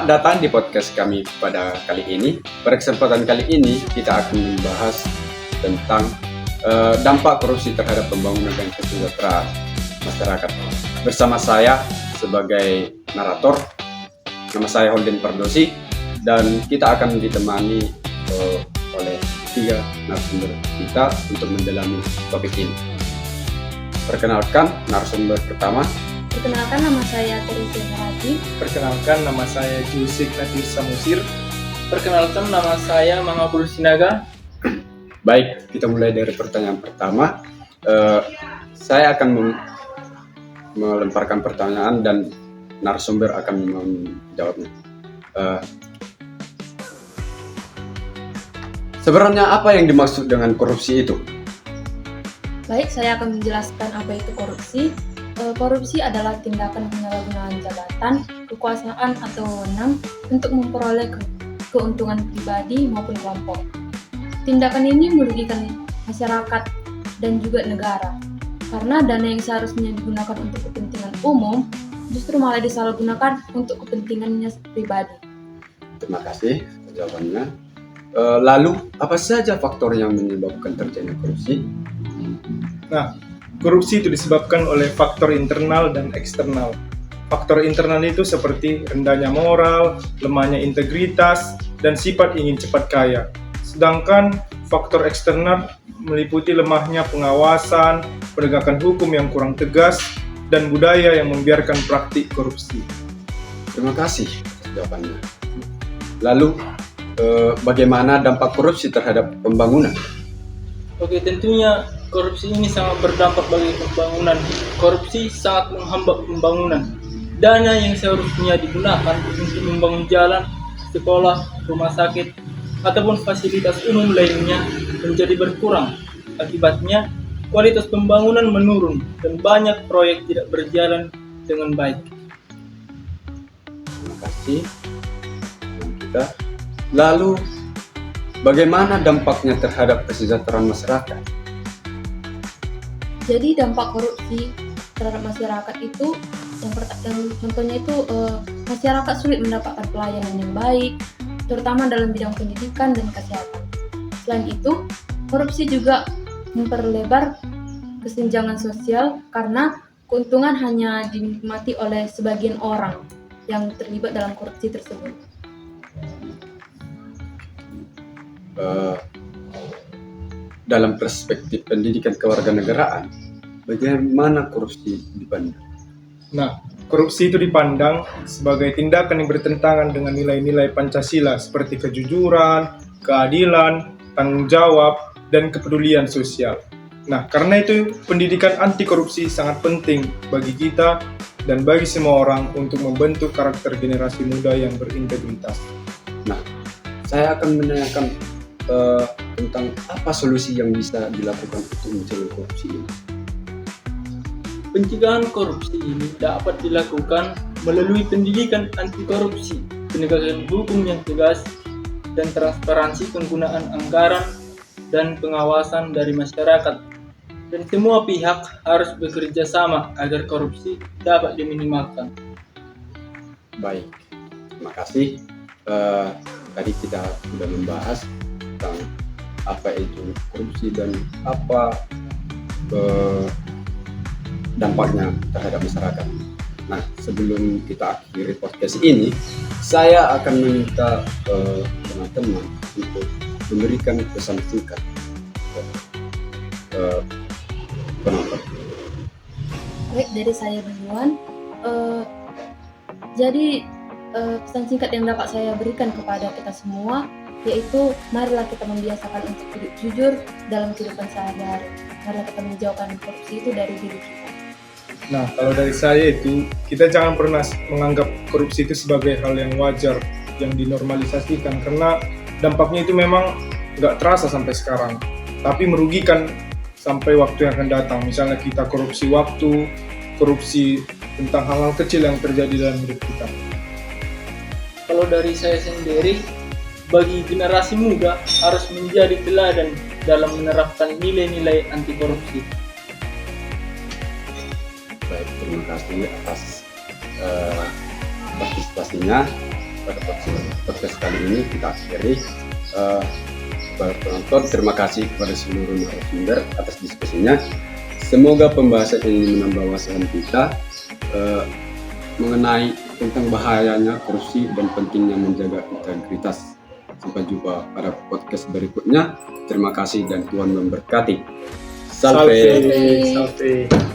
Selamat datang di podcast kami pada kali ini. Pada kesempatan kali ini kita akan membahas tentang dampak korupsi terhadap pembangunan dan kesejahteraan masyarakat. Bersama saya sebagai narator, nama saya Holden Pardosi, dan kita akan ditemani oleh 3 narasumber kita untuk mendalami topik ini. Perkenalkan narasumber pertama. Perkenalkan, nama saya Teresa Haji. Perkenalkan, nama saya Jusik Nadir Samusir. Perkenalkan, nama saya Mangapul Sinaga. Baik, kita mulai dari pertanyaan pertama. Saya akan melemparkan pertanyaan dan narasumber akan menjawabnya. Sebenarnya apa yang dimaksud dengan korupsi itu? Baik, saya akan menjelaskan apa itu korupsi. Korupsi adalah tindakan penyalahgunaan jabatan, kekuasaan atau wewenang untuk memperoleh keuntungan pribadi maupun kelompok. Tindakan ini merugikan masyarakat dan juga negara, karena dana yang seharusnya digunakan untuk kepentingan umum justru malah disalahgunakan untuk kepentingannya pribadi. Terima kasih jawabannya. Lalu, apa saja faktor yang menyebabkan terjadinya korupsi? Nah, korupsi itu disebabkan oleh faktor internal dan eksternal. Faktor internal itu seperti rendahnya moral, lemahnya integritas, dan sifat ingin cepat kaya. Sedangkan faktor eksternal meliputi lemahnya pengawasan, penegakan hukum yang kurang tegas, dan budaya yang membiarkan praktik korupsi. Terima kasih atas jawabannya. Lalu, bagaimana dampak korupsi terhadap pembangunan? Oke, tentunya korupsi ini sangat berdampak bagi pembangunan. Korupsi sangat menghambat pembangunan. Dana yang seharusnya digunakan untuk membangun jalan, sekolah, rumah sakit, ataupun fasilitas umum lainnya menjadi berkurang. Akibatnya, kualitas pembangunan menurun dan banyak proyek tidak berjalan dengan baik. Terima kasih. Kita. Lalu, bagaimana dampaknya terhadap kesejahteraan masyarakat? Jadi dampak korupsi terhadap masyarakat itu yang contohnya itu masyarakat sulit mendapatkan pelayanan yang baik, terutama dalam bidang pendidikan dan kesehatan. Selain itu, korupsi juga memperlebar kesenjangan sosial karena keuntungan hanya dinikmati oleh sebagian orang yang terlibat dalam korupsi tersebut. Dalam perspektif pendidikan kewarganegaraan, bagaimana korupsi dipandang? Nah, korupsi itu dipandang sebagai tindakan yang bertentangan dengan nilai-nilai Pancasila seperti kejujuran, keadilan, tanggung jawab, dan kepedulian sosial. Nah, karena itu pendidikan anti korupsi sangat penting bagi kita dan bagi semua orang untuk membentuk karakter generasi muda yang berintegritas. Nah, saya akan menanyakan tentang apa solusi yang bisa dilakukan untuk mencegah korupsi ini. Pencegahan korupsi ini dapat dilakukan melalui pendidikan anti korupsi, penegakan hukum yang tegas, dan transparansi penggunaan anggaran dan pengawasan dari masyarakat. Dan semua pihak harus bekerja sama agar korupsi dapat diminimalkan. Baik, terima kasih. Tadi kita sudah membahas tentang apa itu korupsi dan apa dampaknya terhadap masyarakat. Nah, sebelum kita akhiri podcast ini, saya akan meminta teman-teman untuk memberikan pesan singkat penonton. Baik, dari saya duluan. Jadi pesan singkat yang dapat saya berikan kepada kita semua yaitu marilah kita membiasakan untuk hidup jujur dalam kehidupan sehari-hari. Marilah kita menjauhkan korupsi itu dari diri kita. Nah, kalau dari saya itu, kita jangan pernah menganggap korupsi itu sebagai hal yang wajar, yang dinormalisasikan, karena dampaknya itu memang nggak terasa sampai sekarang, tapi merugikan sampai waktu yang akan datang. Misalnya kita korupsi waktu, korupsi tentang hal-hal kecil yang terjadi dalam hidup kita. Kalau dari saya sendiri, bagi generasi muda harus menjadi teladan dalam menerapkan nilai-nilai anti korupsi. Baik, terima kasih atas partisipasinya. pada podcast kali ini kita akhiri. Para penonton, terima kasih kepada seluruh narasumber atas diskusinya. Semoga pembahasan ini menambah wawasan kita mengenai tentang bahayanya korupsi dan pentingnya menjaga integritas. Sampai jumpa pada podcast berikutnya. Terima kasih dan Tuhan memberkati. Salve. Salve.